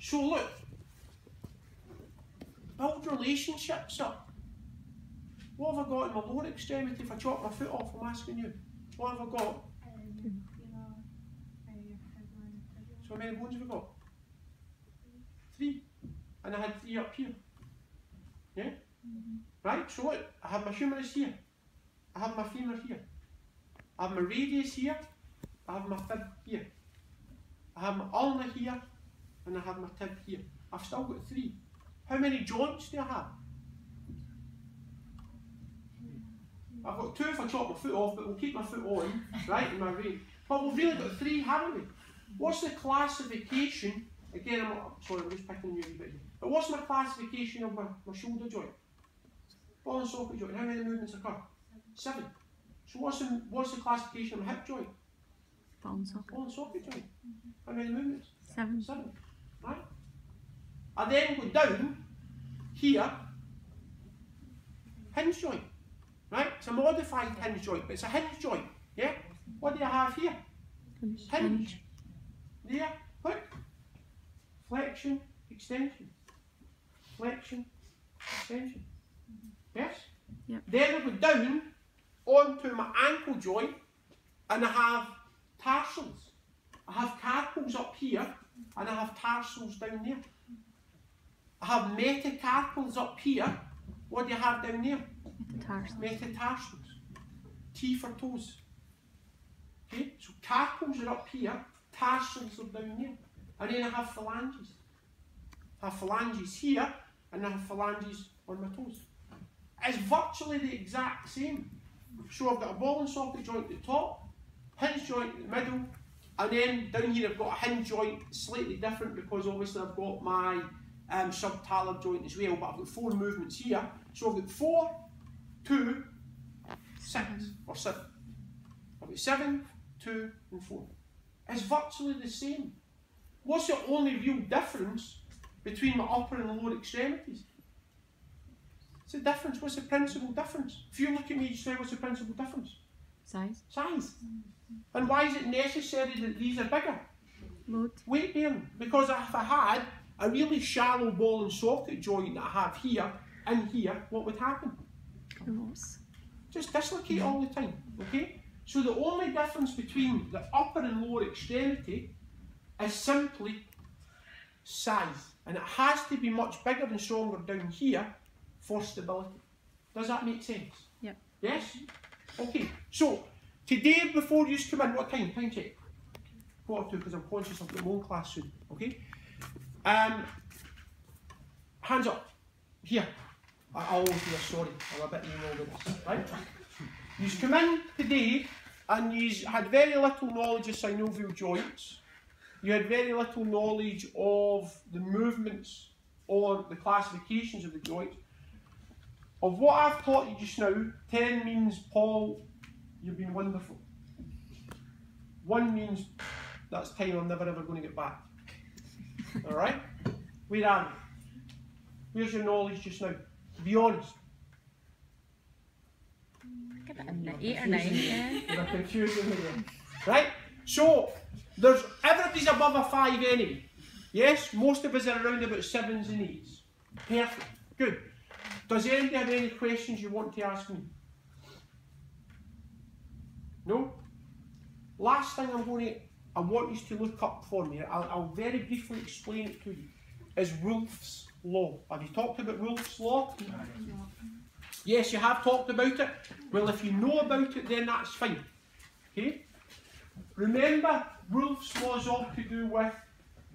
So look, build relationships up. What have I got in my lower extremity if I chop my foot off? I'm asking you. What have I got? So how many bones have we got? 3. And I had 3 up here. Yeah? Right, so look, I have my humerus here. I have my femur here. I have my radius here. I have my fib here. I have my ulna here. And I have my tib here. I've still got 3. How many joints do I have? I've got 2 if I chop my foot off, but we'll keep my foot on, right, in my range. But we've really got 3, haven't we? What's the classification? Again, I'm just picking you a bit here. But what's my classification of my shoulder joint? Ball and socket joint. How many movements occur? 7. So what's the classification of my hip joint? Ball and socket. Ball and socket joint. How many movements? 7. 7. Right? I then go down here, hinge joint. Right? It's a modified hinge joint, but it's a hinge joint. Yeah? What do you have here? Hinge. There, hook. Flexion, extension. Flexion, extension. Yes? Yep. Then I go down onto my ankle joint and I have tarsals. I have carpals up here and I have tarsals down there. I have metacarpals up here. What do you have down there? Metatarsals. T for toes. Okay, so carpals are up here, tarsals are down there. And then I have phalanges. I have phalanges here, and I have phalanges on my toes. It's virtually the exact same. So I've got a ball and socket joint at the top, hinge joint in the middle, and then down here I've got a hinge joint slightly different because obviously I've got my subtalar joint as well, but I've got 4 movements here. So I've got 4, 2, 6, or 7. I've got 7, 2, and 4. It's virtually the same. What's the only real difference between my upper and lower extremities? What's the difference? What's the principal difference? If you look at me, you say, what's the principal difference? Size. Size. And why is it necessary that these are bigger? Load. Weight bearing. Because if I had a really shallow ball and socket joint that I have here and here, what would happen? Loss. Just dislocate all the time, okay? So the only difference between the upper and lower extremity is simply size. And it has to be much bigger and stronger down here for stability. Does that make sense? Yep. Yes? Okay, so today before you come in, what time? Time check. 1:45, because I'm conscious I've got my own class soon, okay? Hands up. Here. I always do this, sorry. I'm a bit emo with this, right? You come in today and you had very little knowledge of synovial joints. You had very little knowledge of the movements or the classifications of the joints. Of what I've taught you just now, 10 means, Paul, you've been wonderful. 1 means, that's time I'm never ever going to get back. Alright? Where are we? Where's your knowledge just now? Be honest. Give it an 8 or 9, yeah. You're confusing me there. Right? So, everybody's above a 5 anyway. Yes? Most of us are around about 7s and 8s. Perfect. Good. Does anybody have any questions you want to ask me? No? Last thing I want you to look up for me, I'll very briefly explain it to you, is Wolff's Law. Have you talked about Wolff's Law? Yes, you have talked about it. Well, if you know about it, then that's fine. Okay? Remember, Wolff's Law is all to do with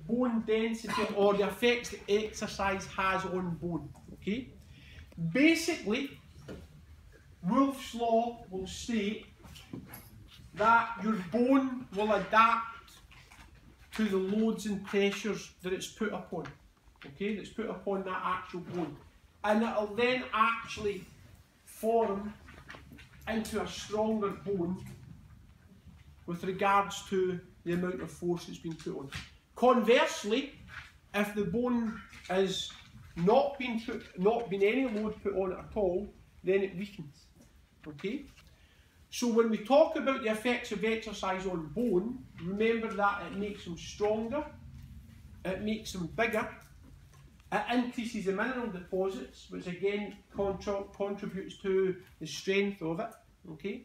bone density or the effects that exercise has on bone. Okay? Basically, Wolff's Law will state that your bone will adapt to the loads and pressures that it's put upon. Okay, that's put upon that actual bone. And it'll then actually form into a stronger bone with regards to the amount of force that's been put on. Conversely, if the bone is not been any load put on it at all, then it weakens. Okay? So when we talk about the effects of exercise on bone, remember that it makes them stronger it makes them bigger. It increases the mineral deposits, which again contributes to the strength of it. Okay,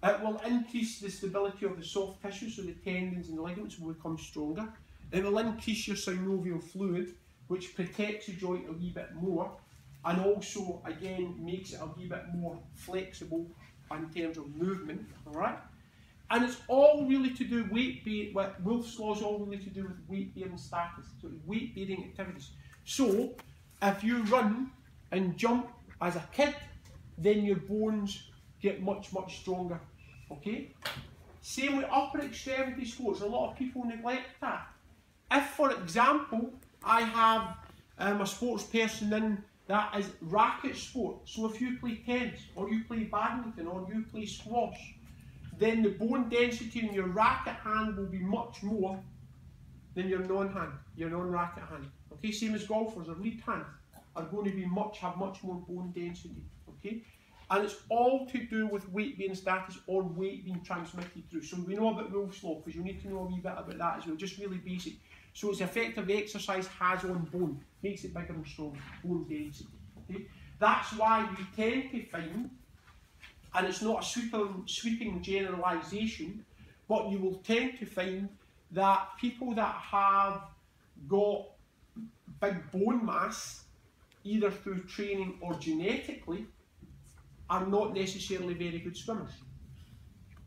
it will increase the stability of the soft tissue, so the tendons and the ligaments will become stronger. It will increase your synovial fluid, which protects the joint a wee bit more, and also again makes it a wee bit more flexible in terms of movement. All right. And it's all really to do with Wolff's Law is all really to do with weight bearing status, so weight bearing activities. So if you run and jump as a kid, then your bones get much stronger. Okay? Same with upper extremity sports. A lot of people neglect that. If, for example, I have a sports person in that is racket sport, so if you play tennis, or you play badminton, or you play squash, then the bone density in your racket hand will be much more than your non-hand, your non-racket hand. Okay, same as golfers, their lead hands are going to be have much more bone density. Okay, and it's all to do with weight being status or weight being transmitted through. So we know about Wolff's Law, because you need to know a wee bit about that as well, just really basic. So it's effective exercise has on bone, makes it bigger and stronger, bone density. Okay, that's why we tend to find, and it's not a sweeping generalisation, but you will tend to find that people that have got big bone mass, either through training or genetically, are not necessarily very good swimmers.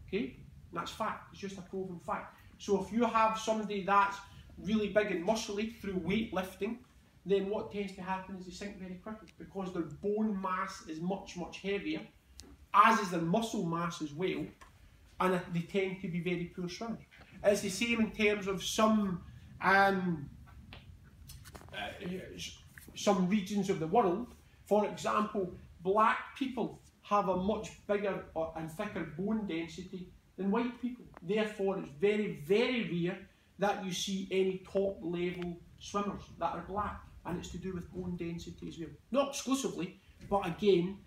Okay? And that's fact. It's just a proven fact. So if you have somebody that's really big and muscly through weightlifting, then what tends to happen is they sink very quickly, because their bone mass is much heavier, as is their muscle mass as well, and they tend to be very poor swimmers. It's the same in terms of some regions of the world. For example, black people have a much bigger and thicker bone density than white people. Therefore, it's very rare that you see any top level swimmers that are black, and it's to do with bone density as well. Not exclusively, but again,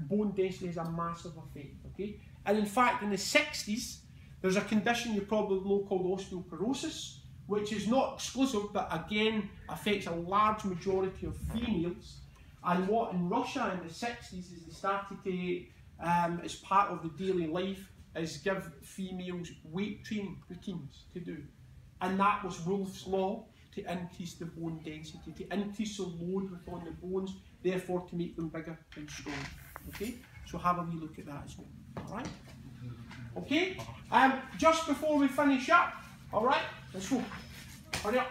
bone density has a massive effect. Okay, and in fact, in the 60s, there's a condition you probably know called osteoporosis, which is not exclusive, but again affects a large majority of females. And what in Russia in the 60s is they started to, as part of the daily life, is give females weight training routines to do. And that was Wolff's Law, to increase the bone density, to increase the load within the bones, therefore to make them bigger and stronger. Okay? So have a wee look at that as well. Alright? Okay? Just before we finish up, alright? Let's go. Hurry up.